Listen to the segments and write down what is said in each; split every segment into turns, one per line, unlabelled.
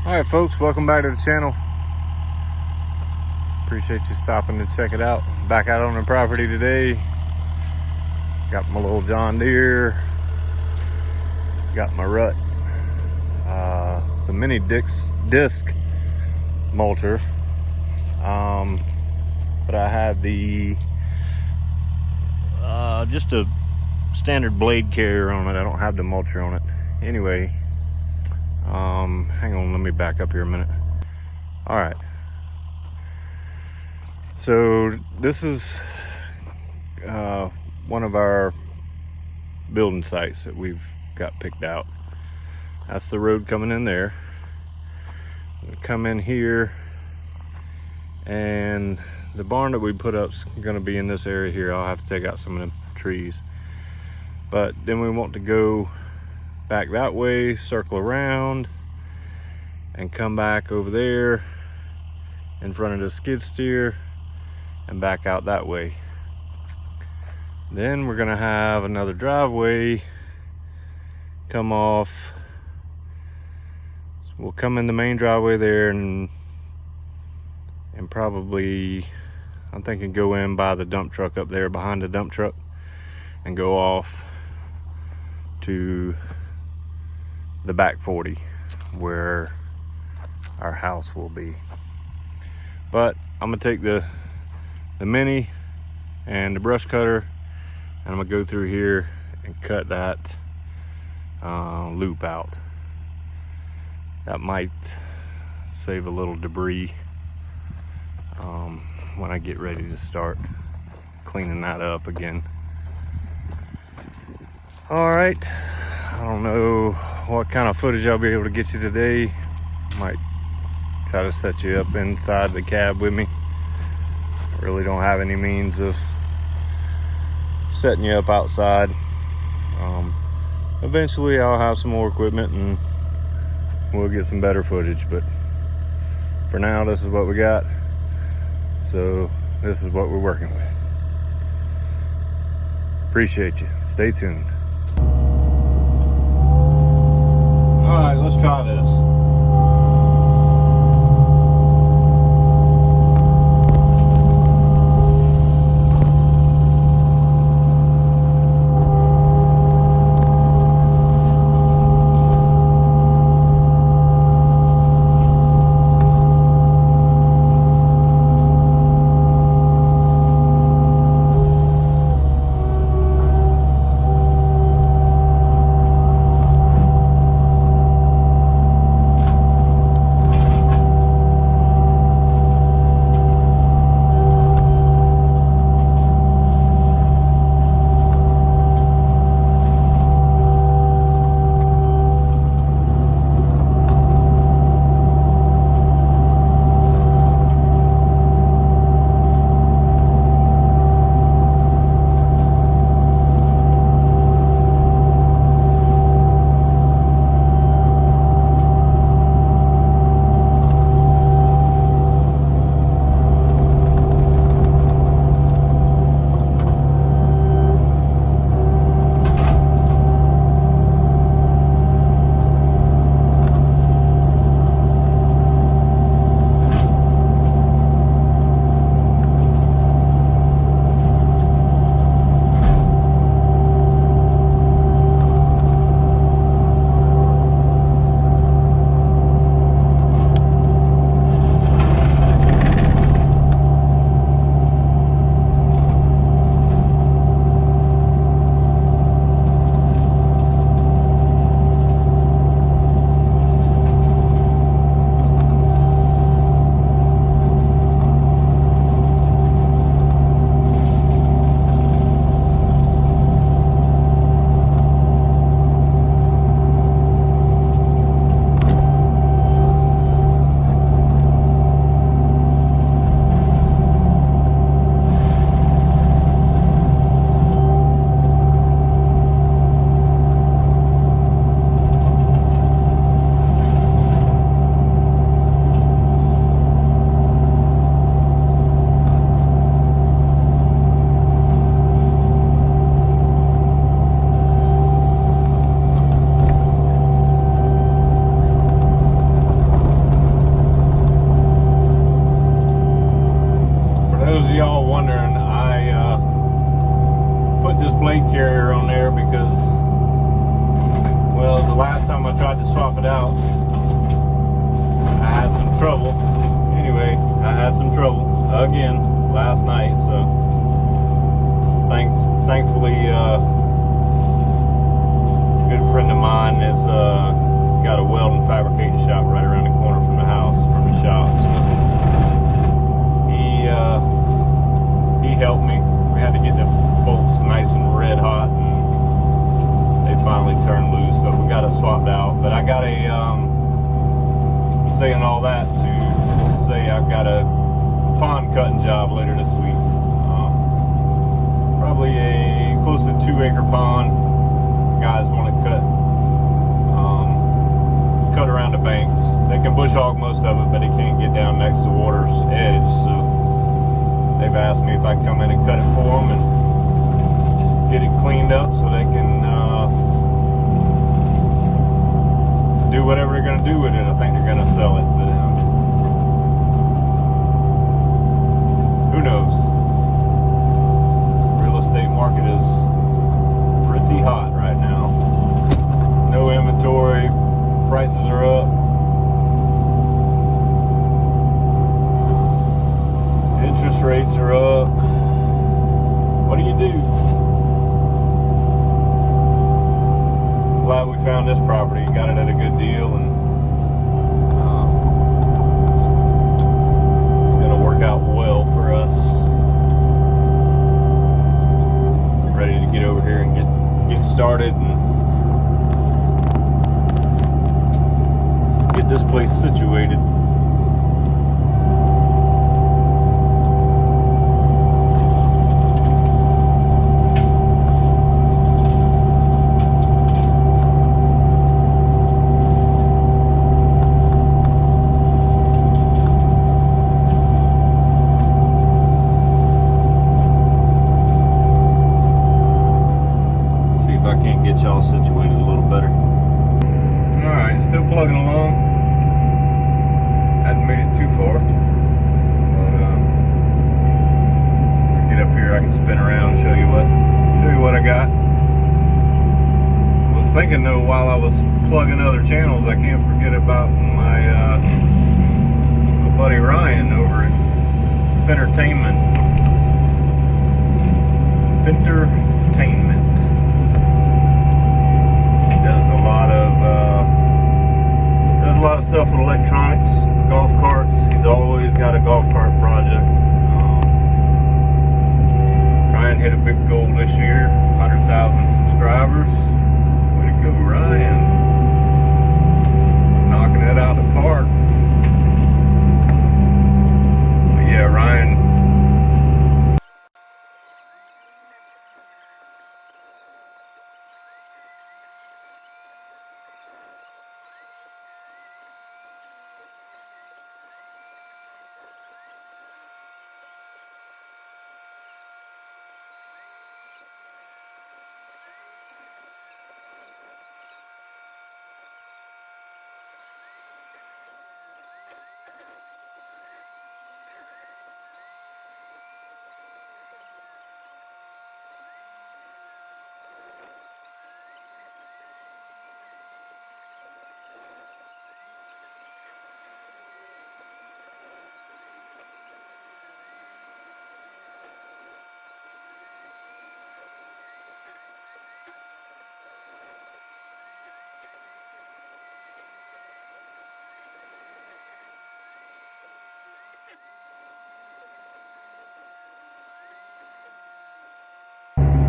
Alright folks, welcome back to the channel. Appreciate you stopping to check it out. Back out on the property today. Got my little John Deere. Got my rut. It's a mini disc mulcher. But I had the just a standard blade carrier on it. I don't have the mulcher on it. Anyway, hang on, let me back up here a minute. All right, so this is one of our building sites that we've got picked out. That's the road coming in there. We come in here, and the barn that we put up is going to be in this area here. I'll have to take out some of the trees, but then we want to go back that way, circle around, and come back over there in front of the skid steer and back out that way. Then we're gonna have another driveway come off. We'll come in the main driveway there and probably, I'm thinking, go in by the dump truck up there behind the dump truck and go off to the back 40 where our house will be. But I'm gonna take the mini and the brush cutter, and I'm gonna go through here and cut that loop out. That might save a little debris when I get ready to start cleaning that up again. All right, I don't know what kind of footage I'll be able to get you today. Might try to set you up inside the cab with me. I really don't have any means of setting you up outside. Eventually I'll have some more equipment and we'll get some better footage, but for now this is what we got. So this is what we're working with. Appreciate you. Stay tuned. All right, let's try this. to swap it out. I had some trouble. Anyway, I had some trouble again last night, so thankfully a good friend of mine has got a weld and fabricating shop right around the corner from the house, from the shop. So he helped me. We had to get the bolts nice and red hot, and they finally turned loose, but we got it swapped out. But I got a saying all that to say I've got a pond cutting job later this week. Probably a close to 2 acre pond. Guys want to cut around the banks. They can bush hog most of it, but they can't get down next to the water's edge. So they've asked me if I can come in and cut it for them and get it cleaned up so they can do whatever they're going to do with it. I think they're going to sell it, but who knows? Real estate market is pretty hot right now. No inventory, prices are up. Interest rates are up. What do you do? Glad we found this property, got it at a good deal, and it's going to work out well for us. We're ready to get over here and get started and get this place situated. Y'all situated a little better. Alright, still plugging along. Hadn't made it too far. But get up here, I can spin around and show you what I got. I was thinking though, while I was plugging other channels, I can't forget about my buddy Ryan over at Fintertainment. Does a lot of stuff with electronics, golf carts. He's always got a golf cart project. Ryan hit a big goal this year, 100,000 subscribers. Way to go, Ryan. Knocking it out of the park. But yeah, Ryan.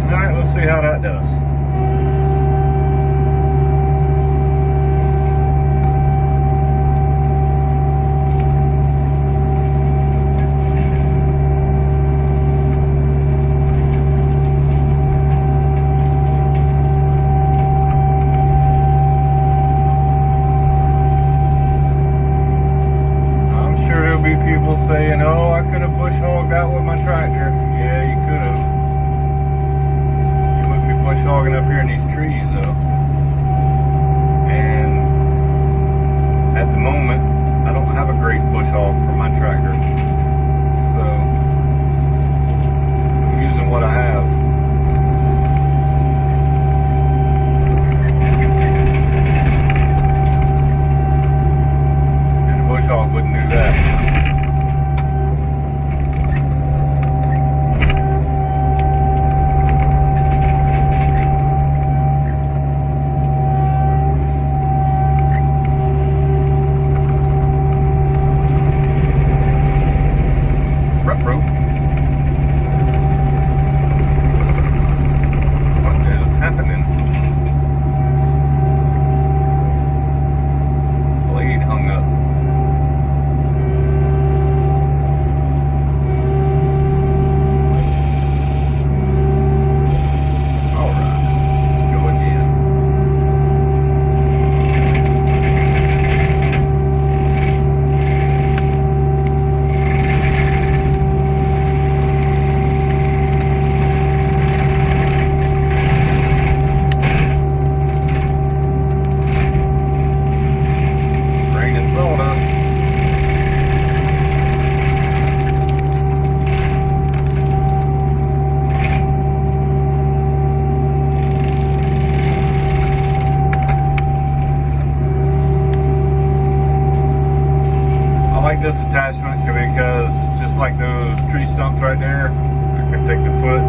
Alright, let's see how that does. I'm sure there'll be people saying, oh, I could have bush hogged out with my tractor. Yeah, you could have. Bush hogging up here in these trees though, and at the moment I don't have a great bush hog for my tractor, so I'm using what I have. this attachment because just like those tree stumps right there, I can take the foot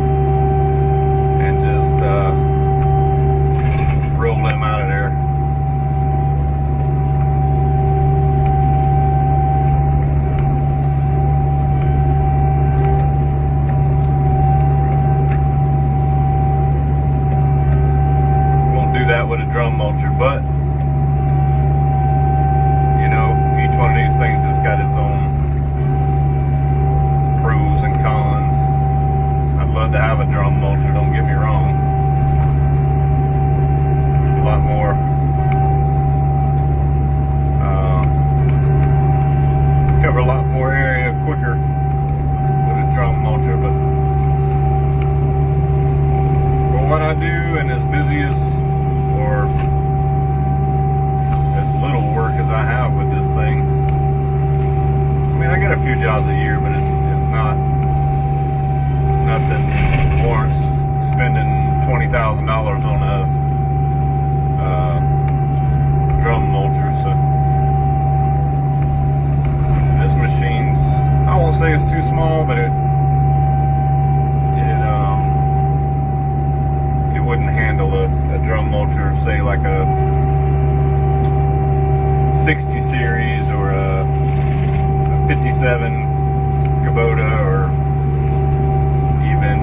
and just roll them out of there. Won't do that with a drum mulcher, but each one of these things has got its own pros and cons. I'd love to have a drum mulcher, don't get me wrong. A lot more cover a lot more area quicker with a drum mulcher, but for what I do and as busy as or little work as I have with this thing. I mean, I get a few jobs a year, but it's not nothing warrants spending $20,000 on a drum mulcher. So this machine's, I won't say it's too small, but it wouldn't handle a drum mulcher, say like a 60 series or a 57 Kubota, or even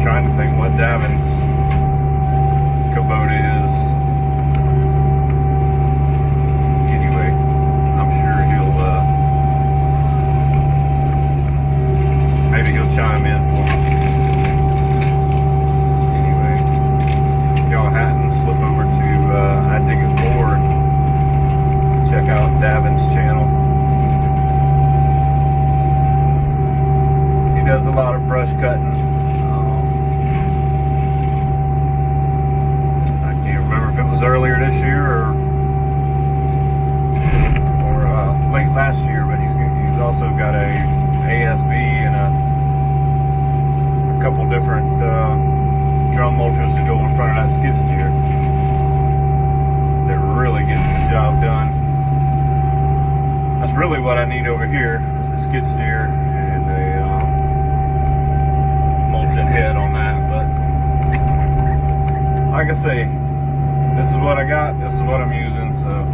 trying to think what Davin's Kubota is. Anyway, I'm sure maybe he'll chime in for me. Hat and slip over to I Dig It Forward. Check out Davin's channel. He does a lot of brush cutting. I can't remember if it was earlier this year or late last year, but he's also got a ASV and a couple different drum mulchers to go in front of that skid steer that really gets the job done. That's really what I need over here is a skid steer and a mulching head on that. But like I say, this is what I got, this is what I'm using, so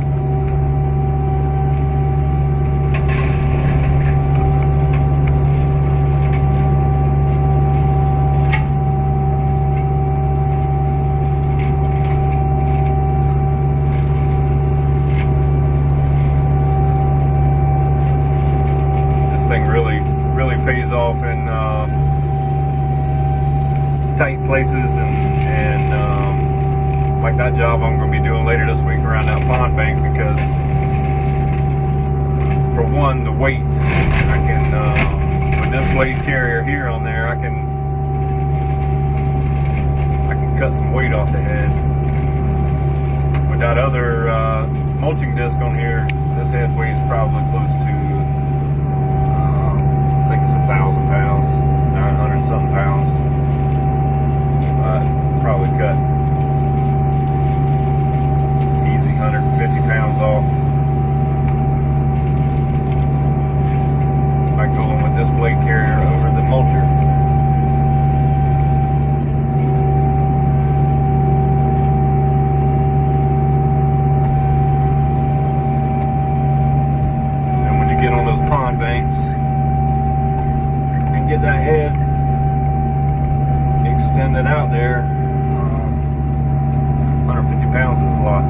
pays off in tight places and like that job I'm going to be doing later this week around that pond bank, because for one, the weight, I can with this blade carrier here on there, I can cut some weight off the head. With that other mulching disc on here, this head weighs probably close to I think it's 1,000 pounds, 900 something pounds. Probably cut easy 150 pounds off by going with this blade carrier over the mulcher. And when you get on those pond banks, get that head extended out there, 150 pounds is a lot.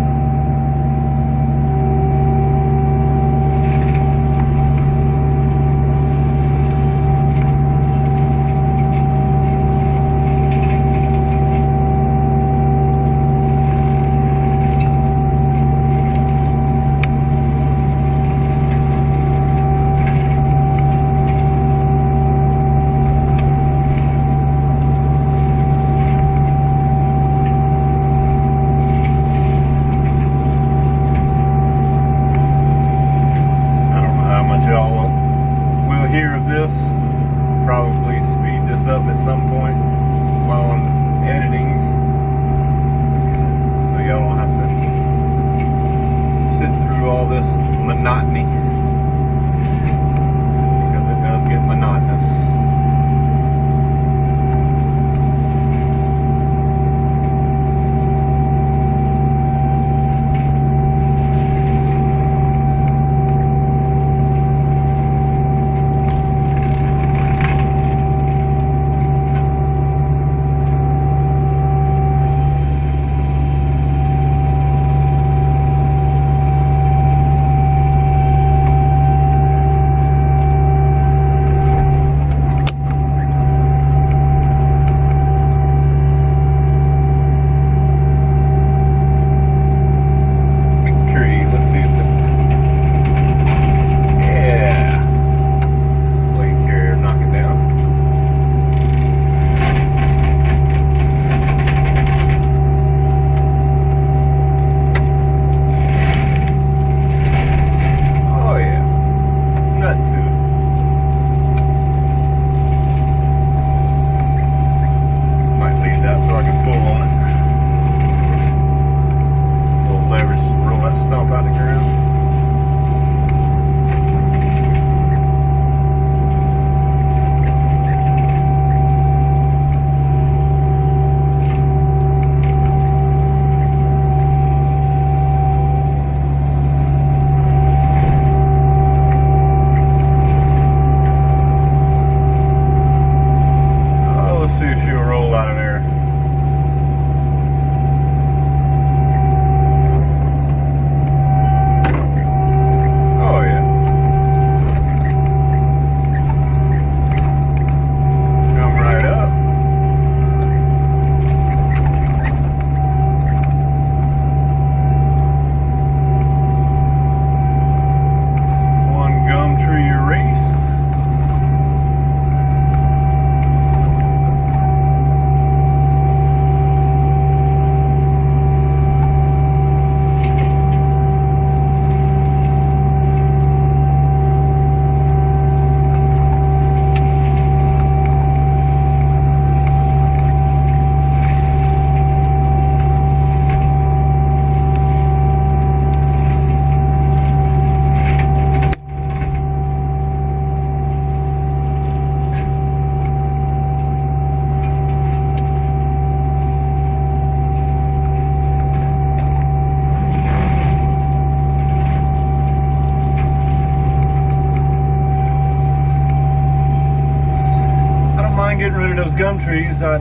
those gum trees, I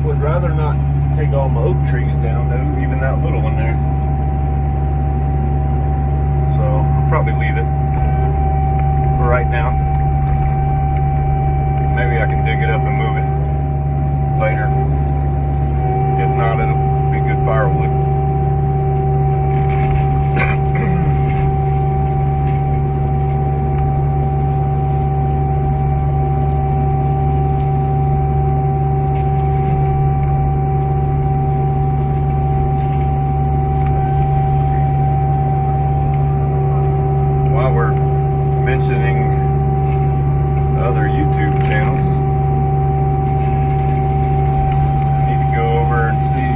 would rather not take all my oak trees down though, even that little one there. So I'll probably leave it for right now. Maybe I can dig it up and move it later. If not, it'll be good firewood. While we're mentioning other YouTube channels, I need to go over and see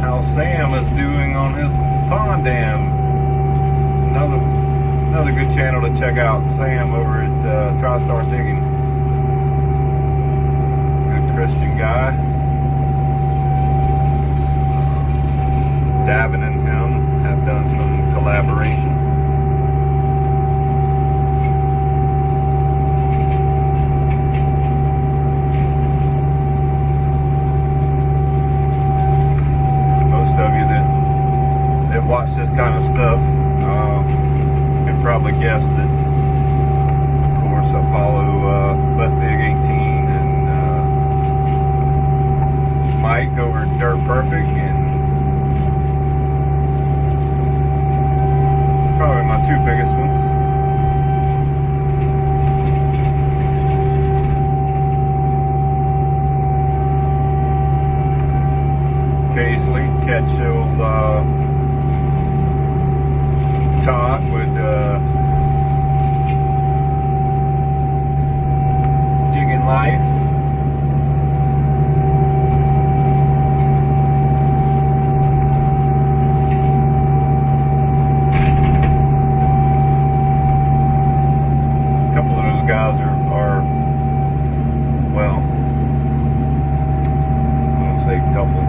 how Sam is doing on his pond dam. It's another good channel to check out. Sam over at TriStar Digging. Good Christian guy. Davin and him have done some collaboration. Of you that watch this kind of stuff can probably guess that, of course, I follow Let's Dig 18 and Mike over at Dirt Perfect, and it's probably my two biggest ones. Occasionally catch old Todd with Digging Life. A couple of those guys are well, I won't say a couple.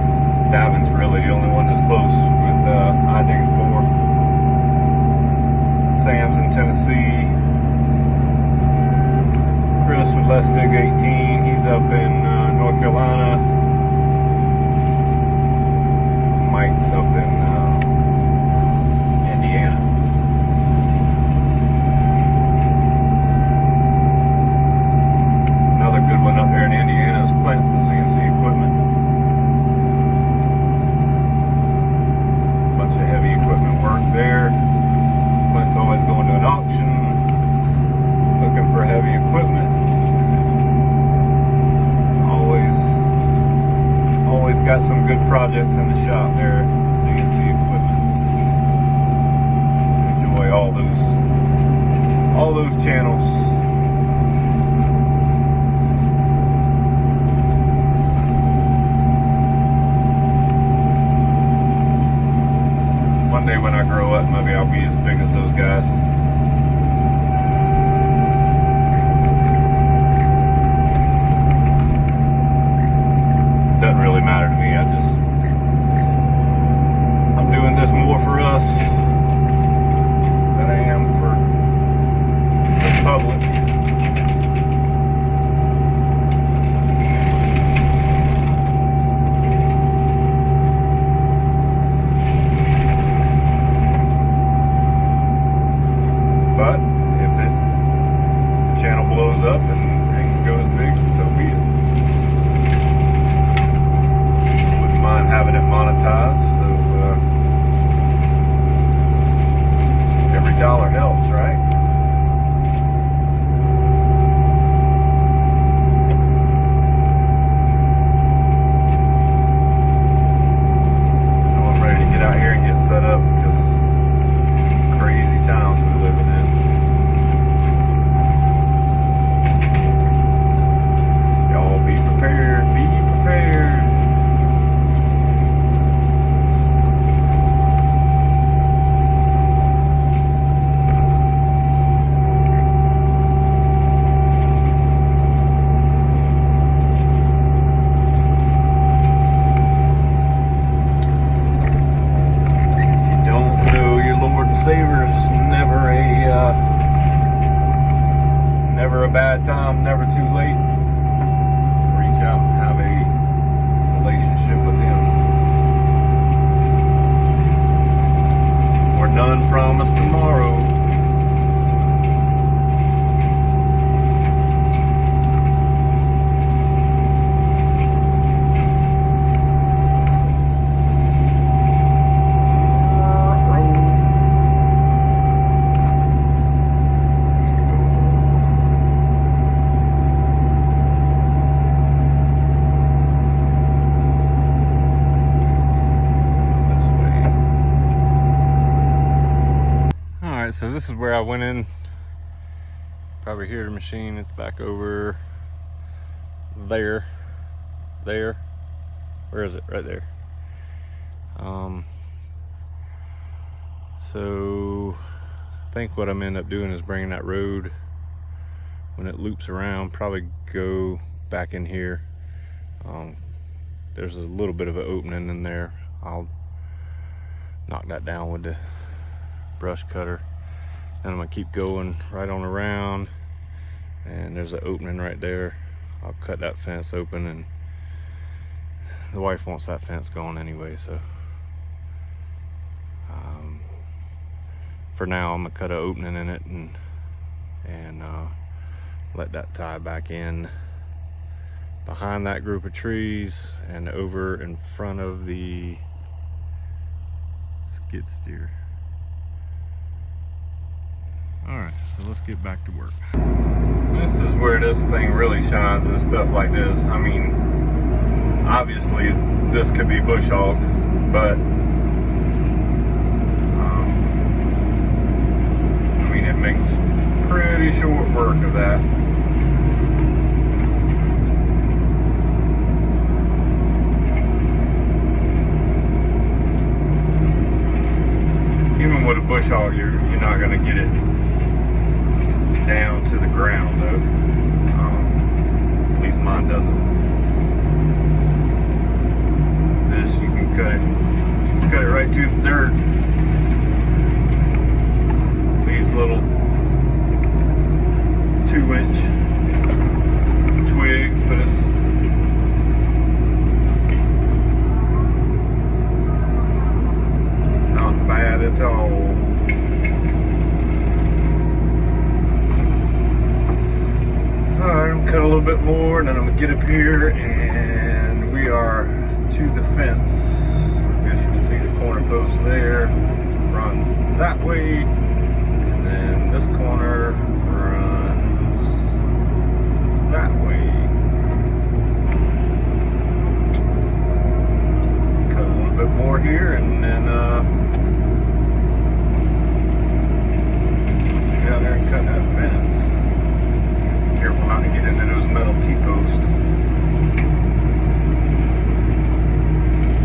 Davin's really the only one that's close with I-4. Sam's in Tennessee. Chris with Let's Dig 18. He's up in North Carolina. Mike's up in Indiana. Another good one up there in Indiana is Clint with CNC Equipment. Heavy equipment work there. Clint's always going to an auction looking for heavy equipment. Always got some good projects in the shop there. CNC Equipment. Enjoy all those channels. One day when I grow up, maybe I'll be as big as those guys. Doesn't really matter to me. I'm doing this more for us than I am for the public. this is where I went in. Probably hear the machine. It's back over there. Where is it? Right there. So I think what I'm end up doing is bringing that road, when it loops around, probably go back in here. There's a little bit of an opening in there. I'll knock that down with the brush cutter, and I'm gonna keep going right on around, and there's an opening right there. I'll cut that fence open, and the wife wants that fence going anyway, so for now I'm gonna cut an opening in it and let that tie back in behind that group of trees and over in front of the skid steer. Alright, so let's get back to work. This is where this thing really shines and stuff like this. I mean, obviously this could be bush hogged, but I mean, it makes pretty short work of that. Even with a bush hog, you're not going to get it down to the ground, though. At least mine doesn't. This, you can cut it right to the dirt. Leaves little 2-inch twigs, but it's not bad at all. Alright, I'm gonna cut a little bit more, and then I'm gonna get up here, and we are to the fence. I guess you can see the corner post there runs that way, and then this corner runs that way. Cut a little bit more here, and then get out there and cut that fence. Careful not to get into those metal T-posts.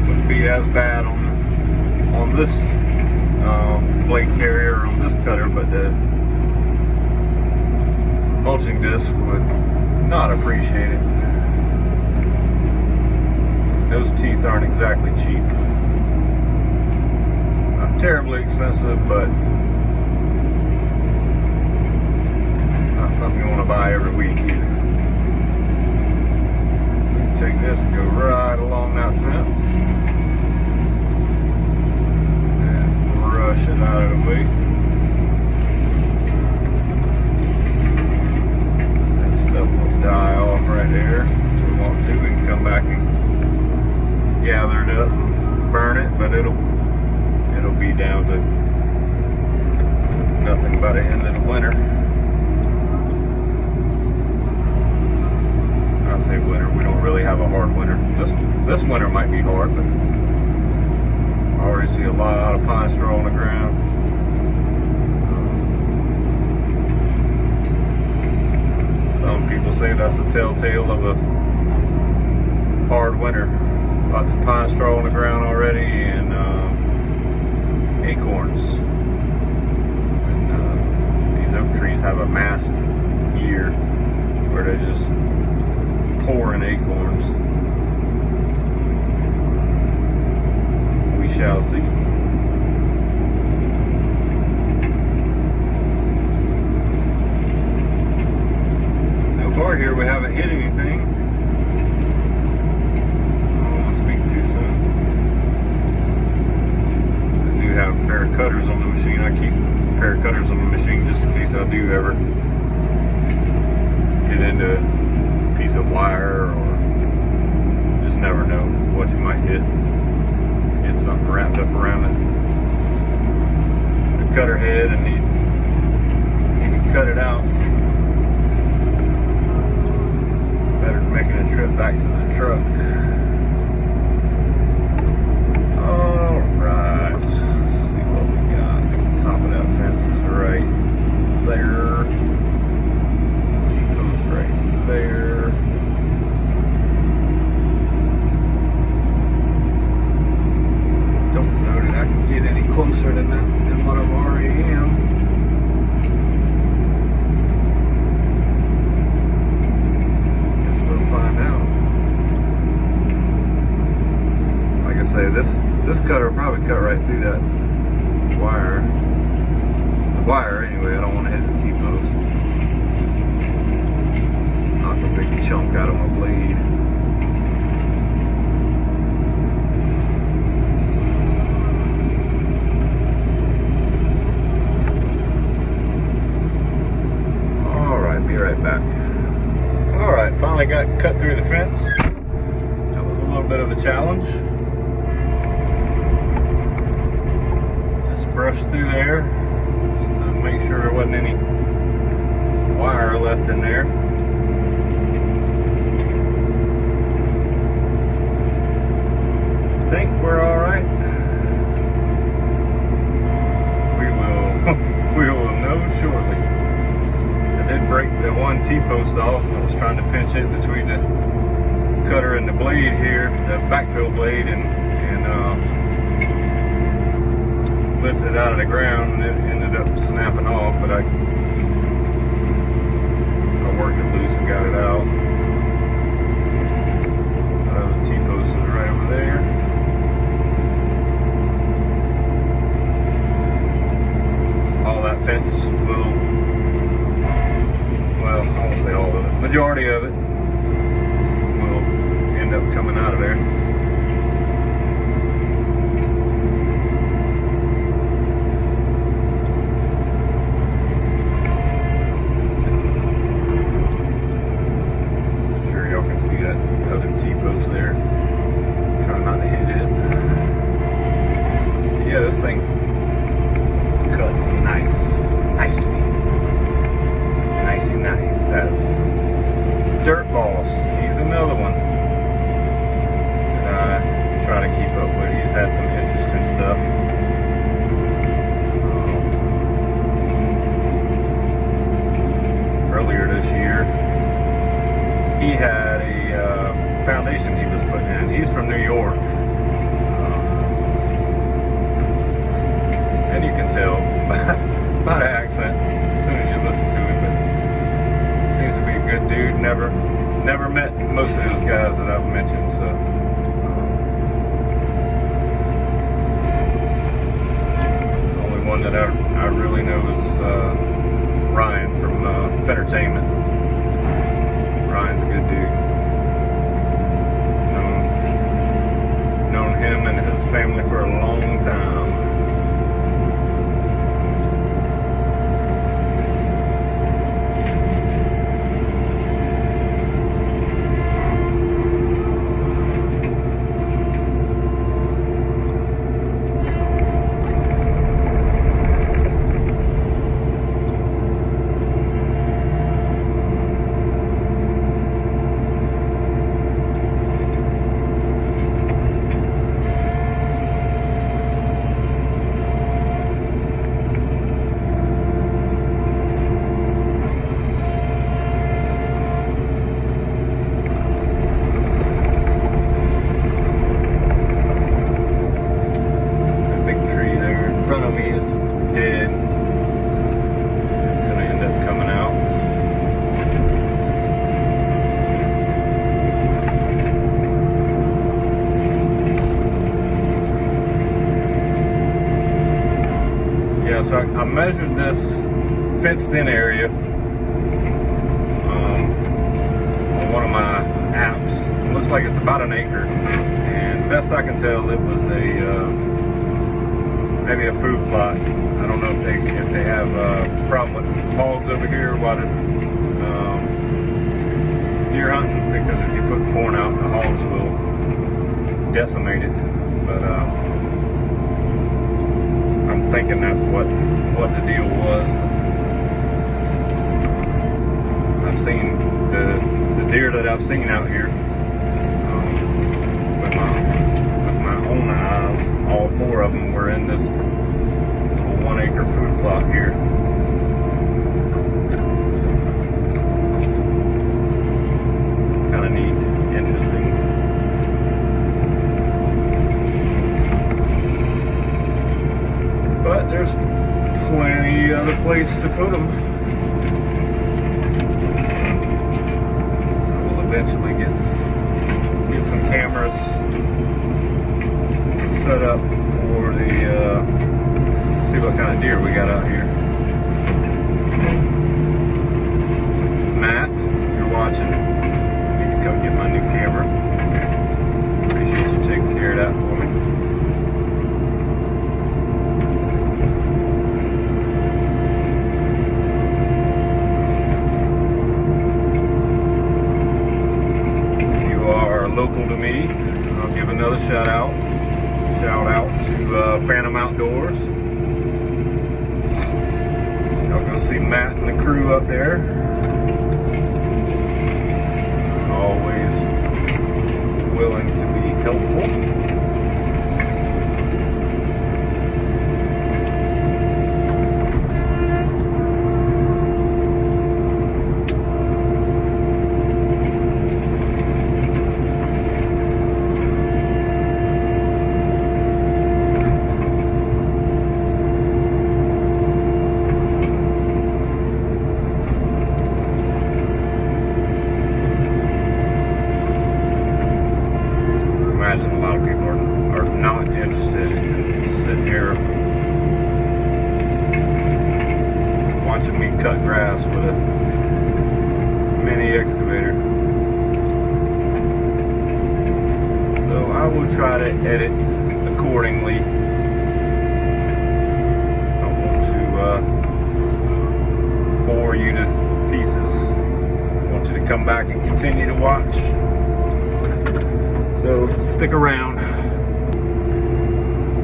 Wouldn't be as bad on this blade carrier, on this cutter, but the mulching disc would not appreciate it. Those teeth aren't exactly cheap. Not terribly expensive, but not something you want to buy every week either. So take this and go right along that fence and brush it out of the way. That stuff will die off right there if we want to. We can come back and gather it up and burn it, but it'll be down to nothing by the end of the winter. I say winter, we don't really have a hard winter. This winter might be hard, but I already see a lot of pine straw on the ground. Some people say that's a telltale of a hard winter. Lots of pine straw on the ground already, and acorns. And these oak trees have a mast year where they just pour in acorns. We shall see. So far here we haven't hit anything. I don't want to speak too soon. I do have a pair of cutters on the machine. I keep a pair of cutters on the machine just in case I do ever get into piece of wire, or just never know what you might hit something wrapped up around the cutter head, and you can cut it out. Better than making a trip back to the truck. Alright, let's see what we got. The top of that fence is right say this cutter will probably cut right through that wire. The wire anyway. I don't want to hit the T-post. Knock a big chunk out of my blade. Alright, be right back. Alright, finally got cut through the fence. That was a little bit of a challenge. Just brushed through there just to make sure there wasn't any wire left in there. I think we're alright. We will know shortly. I did break the one T-post off. I was trying to pinch it between the cutter and the blade here, the backfill blade, and lift it out of the ground, and it ended up snapping off, but I worked it loose and got it out. The T-post is right over there. All that fence will, well, I won't say all of it, majority of it will end up coming out of there. Dirt Boss, he's another one that I try to keep up with. He's had some interesting stuff. Earlier this year, he had a foundation he was putting in. He's from New York, and you can tell by the accent as soon as you listen to him. But seems to be a good dude. Never met most of those guys that I've mentioned, so the only one that I really know is Ryan from Fentertainment. Ryan's a good dude. Known him and his family for a long time. So I measured this fenced-in area on one of my apps. It looks like it's about an acre, and best I can tell, it was a maybe a food plot. I don't know if they have a problem with hogs over here while they're deer hunting, because if you put corn out, the hogs will decimate it. But I'm thinking that's what the deal was. I've seen the deer that I've seen out here with my own eyes. All four of them were in this little 1 acre food plot here. Kind of neat, interesting. But there's plenty other place to put them. We'll eventually get some cameras set up for the, see what kind of deer we got out here. Matt, if you're watching, you need to come get my new camera. Appreciate you taking care of that for me. If you are local to me, I'll give another shout out to Phantom Outdoors. Y'all gonna see Matt and the crew up there. Always willing to be helpful. A lot of people are not interested in sitting here watching me cut grass with a mini excavator. So I will try to edit accordingly. I want to bore you to pieces. I want you to come back and continue to watch. So stick around.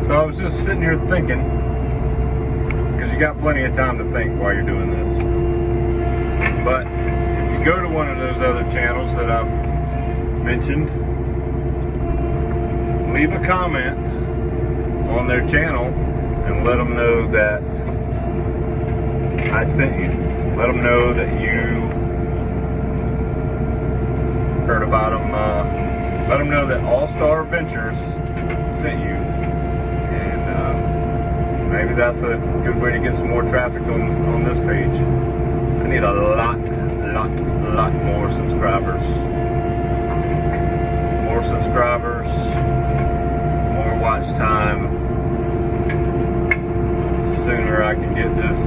So I was just sitting here thinking, because you got plenty of time to think while you're doing this. But if you go to one of those other channels that I've mentioned, leave a comment on their channel and let them know that I sent you. Let them know that you heard about them. Let them know that All Star Ventures sent you, and maybe that's a good way to get some more traffic on this page. I need a lot more subscribers. More subscribers, more watch time. Sooner I can get this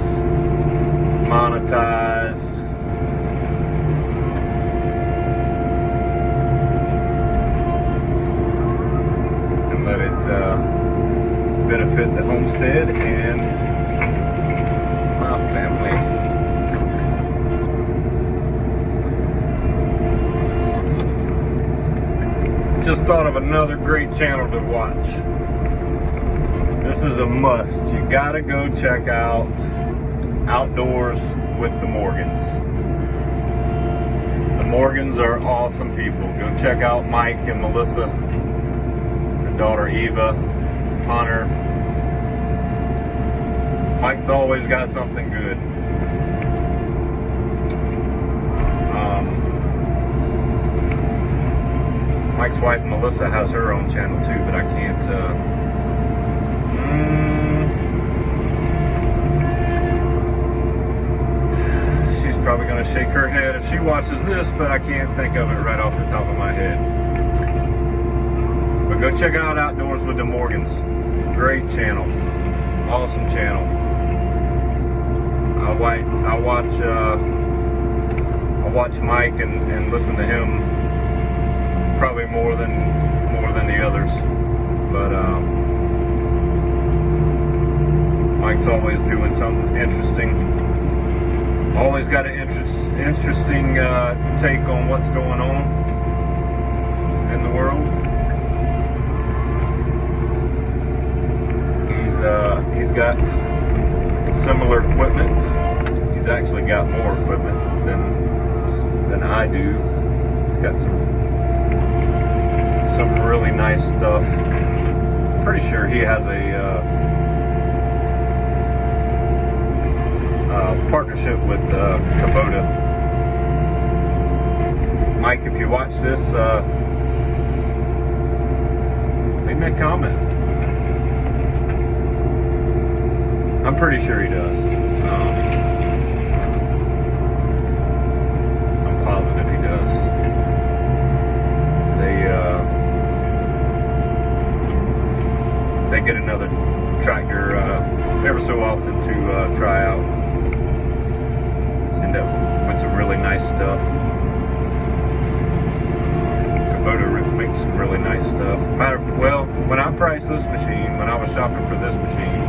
monetized. Let it benefit the homestead and my family. Just thought of another great channel to watch. This is a must. You gotta go check out Outdoors with the Morgans. The Morgans are awesome people. Go check out Mike and Melissa, daughter Eva, Hunter. Mike's always got something good. Mike's wife Melissa has her own channel too, but I can't. She's probably going to shake her head if she watches this, but I can't think of it right off the top of my head. But go check out Outdoors with the Morgans. Great channel. Awesome channel. I watch Mike and listen to him probably more than the others. But Mike's always doing something interesting. Always got an interesting take on what's going on in the world. He's got similar equipment. He's actually got more equipment than I do. He's got some really nice stuff. Pretty sure he has a partnership with Kubota. Mike, if you watch this, leave me a comment. I'm pretty sure he does. I'm positive he does. get another tractor ever so often to try out. End up with some really nice stuff. Kubota makes some really nice stuff. Well, when I priced this machine, when I was shopping for this machine,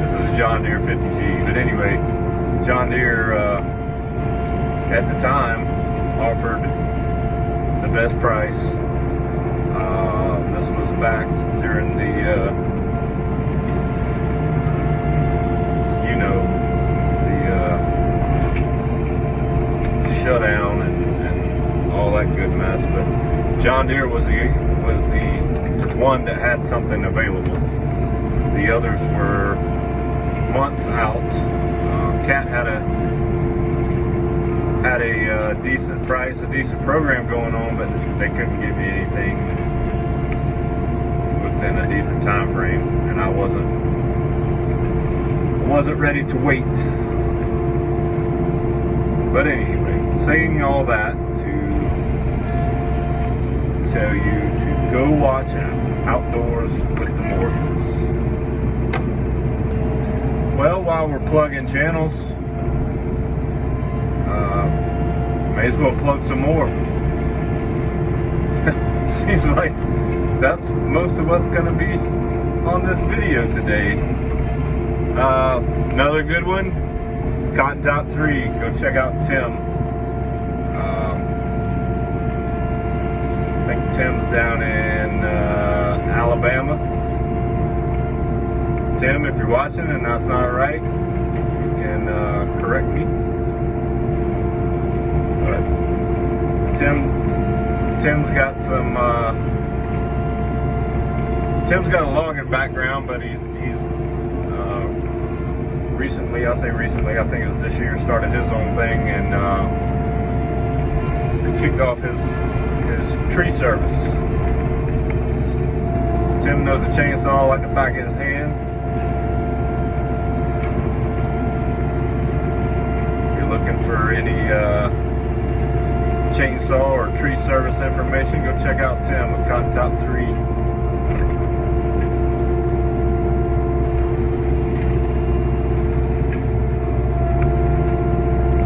this is a John Deere 50G. But anyway, John Deere at the time offered the best price. This was back during the shutdown and all that good mess. But John Deere was the one that had something available. The others were months out. Cat had a decent price, a decent program going on, but they couldn't give me anything within a decent time frame, and I wasn't ready to wait. But anyway, saying all that to tell you to go watch Outdoors with the Morgans. Well, while we're plugging channels, may as well plug some more. Seems like that's most of what's going to be on this video today. Another good one, Cotton Top 3. Go check out Tim. I think Tim's down in Alabama. Tim, if you're watching and that's not right, you can correct me. But Tim's got some. Tim's got a logging background, but he's recently, I think it was this year, started his own thing and kicked off his tree service. Tim knows a chainsaw like the back of his hand. If you're looking for any chainsaw or tree service information, go check out Tim with Cotton Top 3.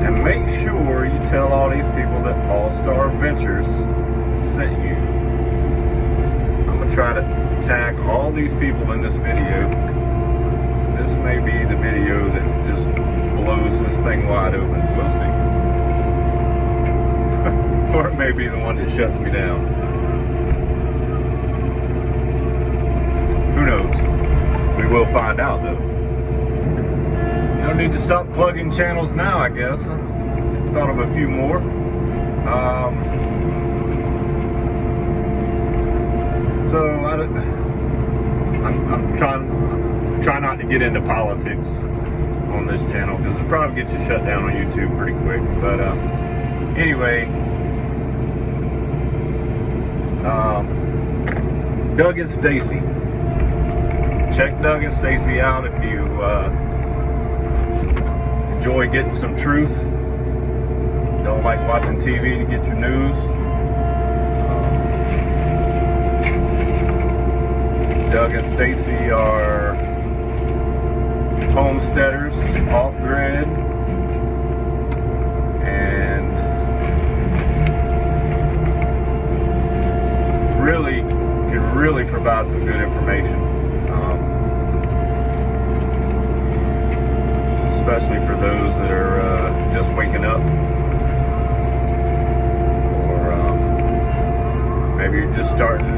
And make sure you tell all these people that All Star Ventures sent you. I'm going to try to tag all these people in this video. This may be the video that just blows this thing wide open. We'll see. Or it may be the one that shuts me down. Who knows? We will find out though. No need to stop plugging channels now, I guess. Thought of a few more. So I'm trying not to get into politics on this channel because it probably gets you shut down on YouTube pretty quick. But anyway, Doug and Stacy. Check Doug and Stacy out if you enjoy getting some truth. Don't like watching TV to get your news. Doug and Stacy are homesteaders, off-grid, and can really provide some good information, especially for those that are just waking up, or maybe you're just starting.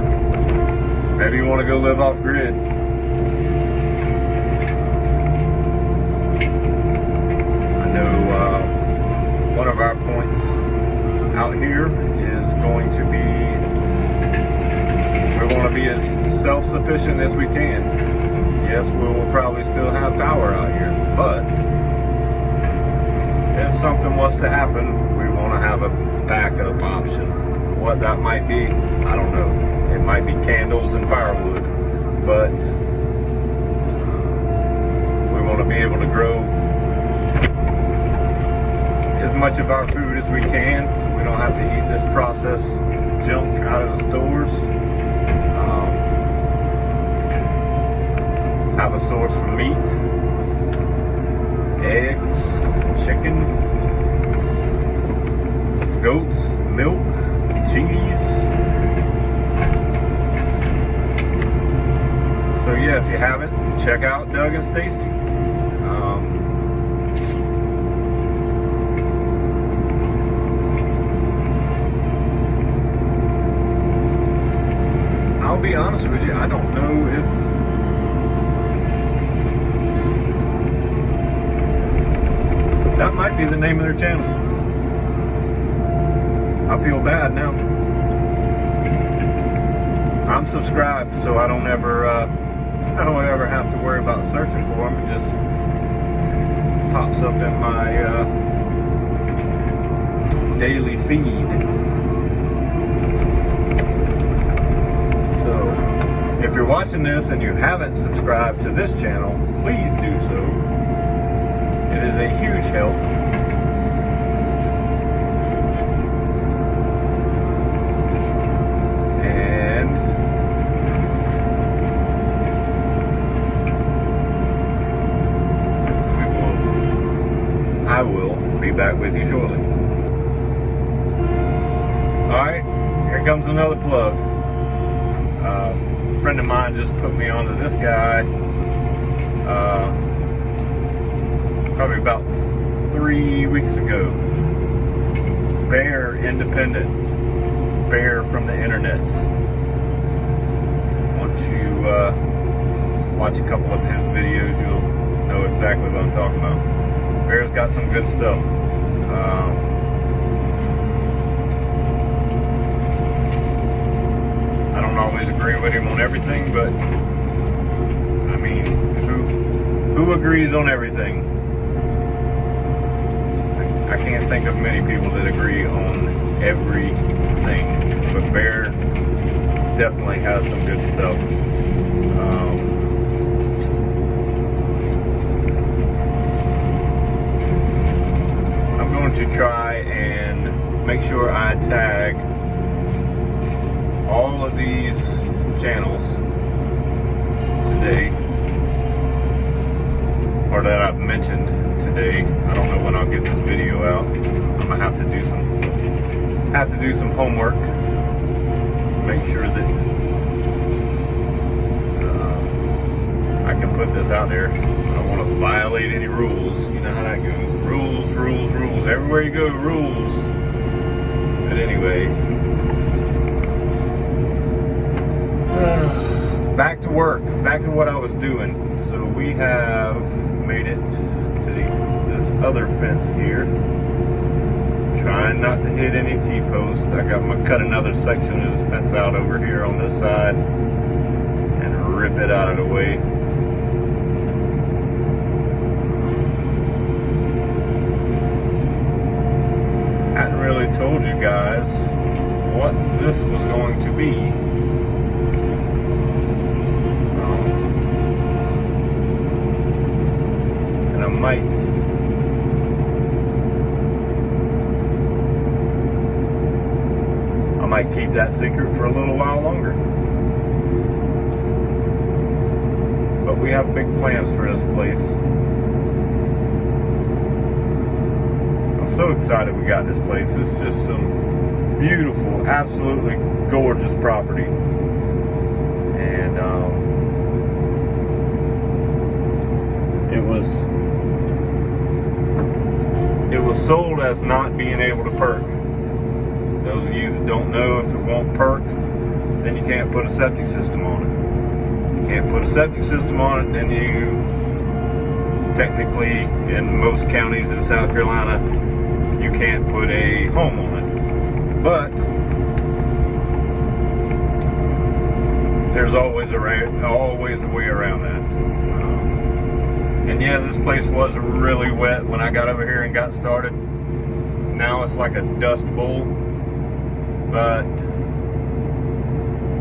Maybe you want to go live off-grid. I know one of our points out here is going to be, we want to be as self-sufficient as we can. Yes, we will probably still have power out here, but if something was to happen, we want to have a backup option. What that might be, I don't know. It might be candles and firewood, but we want to be able to grow as much of our food as we can, so we don't have to eat this processed junk out of the stores. source for meat, eggs, chicken, goats, milk, cheese. So yeah, if you haven't, check out Doug and Stacy. I'll be honest with you, I don't know if that might be the name of their channel. I feel bad now. I'm subscribed, so I don't ever have to worry about searching for them. It just pops up in my daily feed. So, if you're watching this and you haven't subscribed to this channel, please do so. It is a huge help. And I will be back with you shortly. Alright, here comes another plug. A friend of mine just put me onto this guy probably about 3 weeks ago. Bear Independent. Bear from the internet. Once you watch a couple of his videos, you'll know exactly what I'm talking about. Bear's got some good stuff. I don't always agree with him on everything, but I mean, who agrees on everything? I can't think of many people that agree on everything, but Bear definitely has some good stuff. I'm going to try and make sure I tag all of these channels today, or that I've mentioned today. I don't know when I'll get this video out. I'm gonna have to do some homework, make sure that I can put this out there. I don't want to violate any rules. You know how that goes. Rules. Everywhere you go, rules. But anyway, back to work. Back to what I was doing. So we have made it to this other fence here. Trying not to hit any T-posts. I'm gonna cut another section of this fence out over here on this side and rip it out of the way. Hadn't really told you guys what this was going to be. And I might keep that secret for a little while longer. But we have big plans for this place. I'm so excited we got this place. It's just some beautiful, absolutely gorgeous property. And it was sold as not being able to perk. Those of you that don't know, if it won't perk, then you can't put a septic system on it. If you can't put a septic system on it, then you technically, in most counties in South Carolina, you can't put a home on it. But there's always a way around that. And yeah, this place was really wet when I got over here and got started. Now it's like a dust bowl. But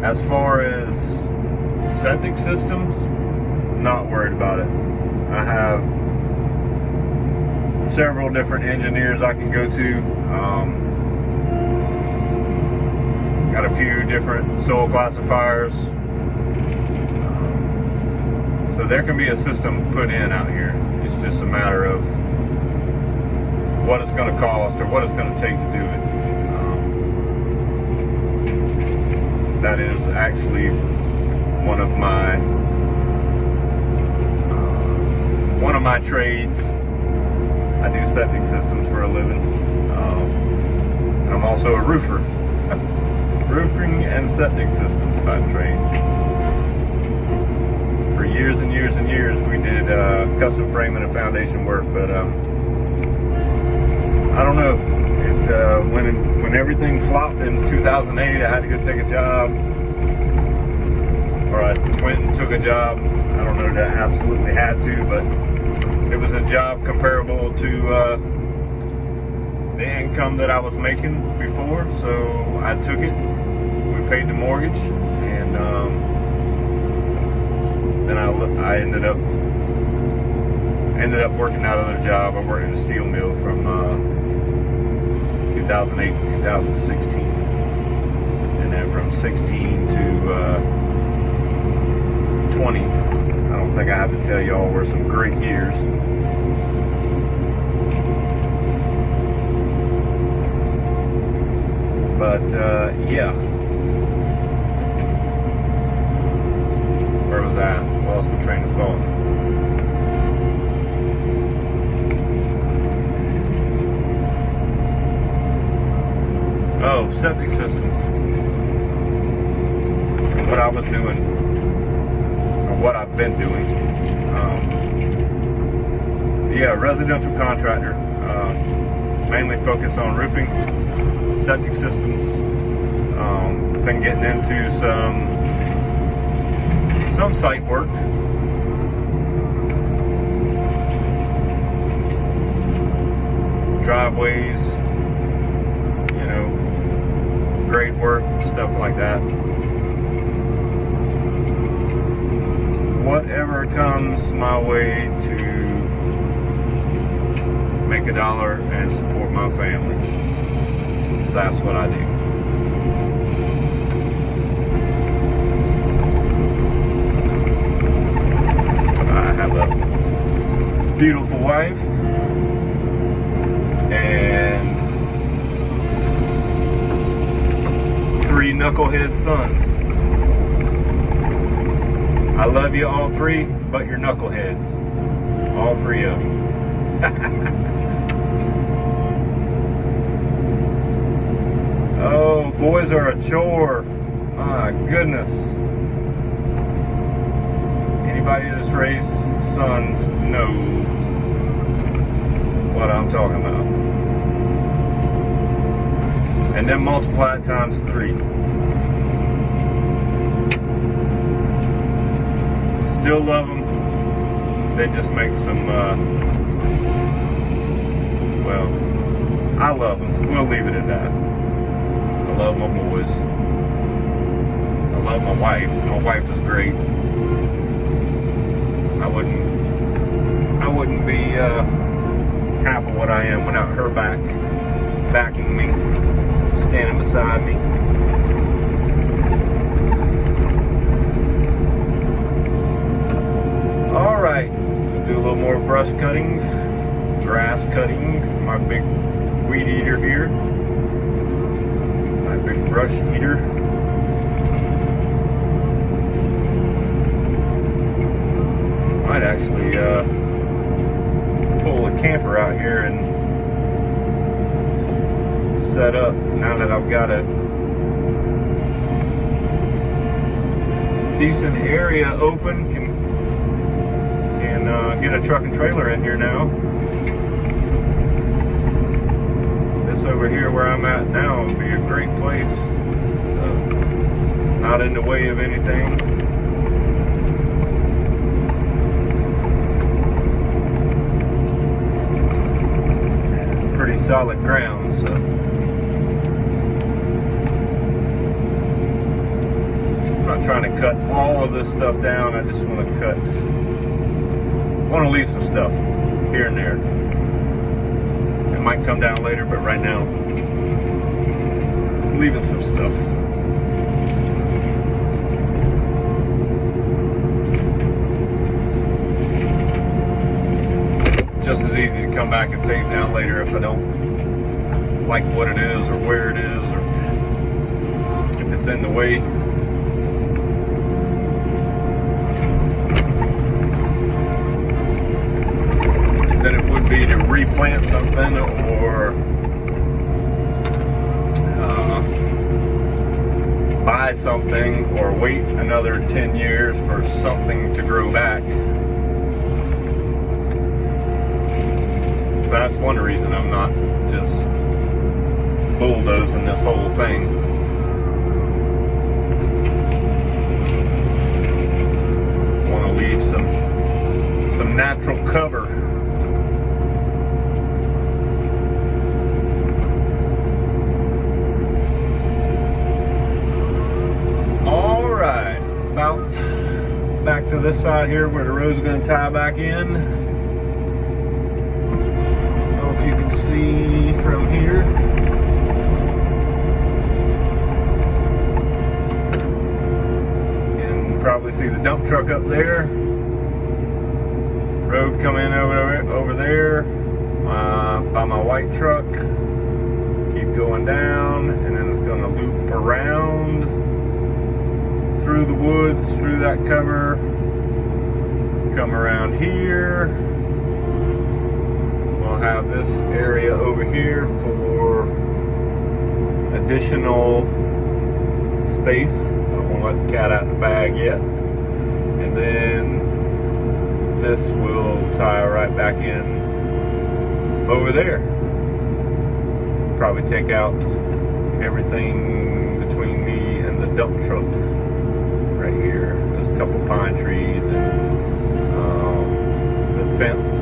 as far as septic systems, not worried about it. I have several different engineers I can go to. Got a few different soil classifiers. So there can be a system put in out here. It's just a matter of what it's going to cost or what it's going to take to do it. That is actually one of my trades. I do septic systems for a living. And I'm also a roofer. Roofing and septic systems by trade. For years and years and years we did custom framing and foundation work, but I don't know. When everything flopped in 2008, I had to go take a job, or I went and took a job. I don't know that I absolutely had to, but it was a job comparable to the income that I was making before, so I took it. We paid the mortgage, and then I ended up working that other job. I worked in a steel mill from 2008 to 2016, and then from 16 to 20, I don't think I have to tell y'all, were some great years. But yeah, where was I? Lost my train of thought. Oh, septic systems. What I was doing, or what I've been doing. Yeah, residential contractor. Mainly focused on roofing, septic systems. Been getting into some site work. Driveways, grade work, stuff like that. Whatever comes my way to make a dollar and support my family, that's what I do. I have a beautiful wife and 3 knucklehead sons. I love you all 3, but you're knuckleheads. All 3 of you. Oh, boys are a chore. My goodness. Anybody that's raised sons knows what I'm talking about. And then multiply it times 3. Still love them. They just make some, well, I love them. We'll leave it at that. I love my boys. I love my wife. My wife is great. I wouldn't be half of what I am without her backing me, standing beside me. All right, do a little more brush cutting, grass cutting. My big weed eater here, my big brush eater. Might actually pull a camper out here and set up now that I've got a decent area open. Can get a truck and trailer in here now. This over here where I'm at now would be a great place. Not in the way of anything. Pretty solid ground, so. I'm not trying to cut all of this stuff down. I just want to leave some stuff here and there. It might come down later, but right now, leaving some stuff. easy to come back and take down later if I don't like what it is or where it is or if it's in the way. Than it would be to replant something or buy something or wait another 10 years for something to grow back. That's one reason I'm not just bulldozing this whole thing. I want to leave some natural cover. About back to this side here where the road's going to tie back in. I don't know if you can see from here. You can probably see the dump truck up there. Road come in over there by my white truck. Keep going down, and then it's going to loop around through the woods, through that cover, come around here. We'll have this area over here for additional space. I don't want to let the cat out of the bag yet. And then this will tie right back in over there. Probably take out everything between me and the dump truck. Right here, there's a couple pine trees and the fence.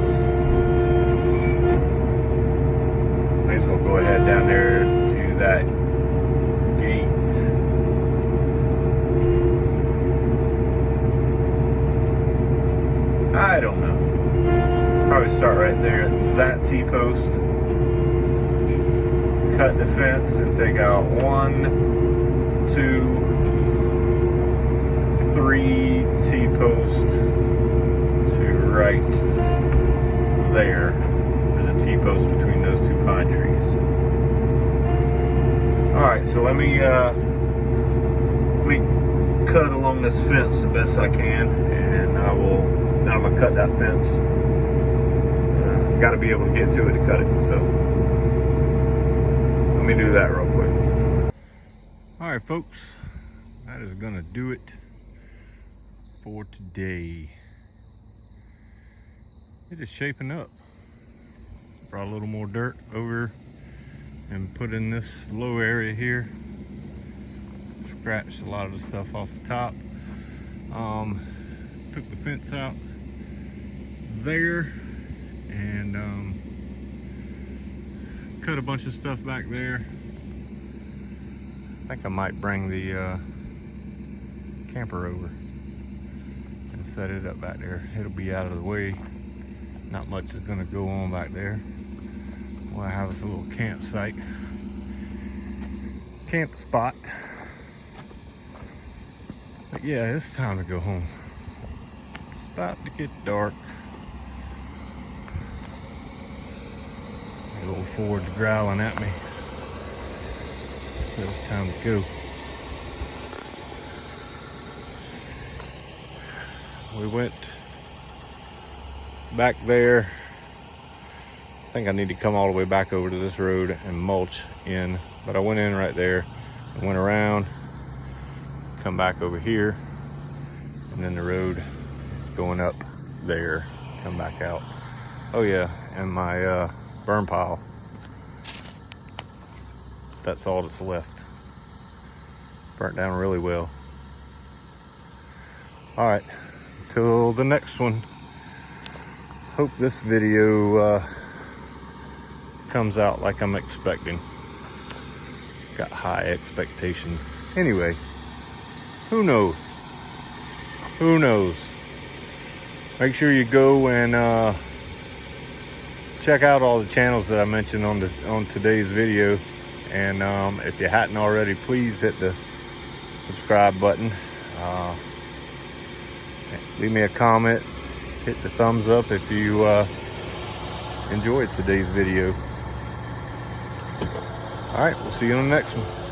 Might as well go ahead down there to that gate. I don't know. Probably start right there at that T-post. Cut the fence and take out 1, 2, 3 T-posts to right there. There's a T-post between those 2 pine trees. Alright, so let me cut along this fence the best I can, and then I'm gonna cut that fence. Got to be able to get to it to cut it, so let me do that real quick. Alright folks, that is gonna do it for today. It is shaping up. Brought a little more dirt over and put in this low area here. Scratched a lot of the stuff off the top. Took the fence out there and cut a bunch of stuff back there. I think I might bring the camper over and set it up back there. It'll be out of the way. Not much is gonna go on back there. We'll have us a little campsite, camp spot. But yeah, it's time to go home. It's about to get dark. The little Ford's growling at me. So it's time to go. We went back there. I think I need to come all the way back over to this road and mulch in, but I went in right there and went around, come back over here, and then the road is going up there, come back out. Oh yeah, and my burn pile, that's all that's left. Burnt down really well. All right, till the next one. Hope this video comes out like I'm expecting. Got high expectations. Anyway, who knows? Who knows? Make sure you go and check out all the channels that I mentioned on today's video. And if you hadn't already, please hit the subscribe button. Leave me a comment. Hit the thumbs up if you enjoyed today's video. All right, we'll see you on the next one.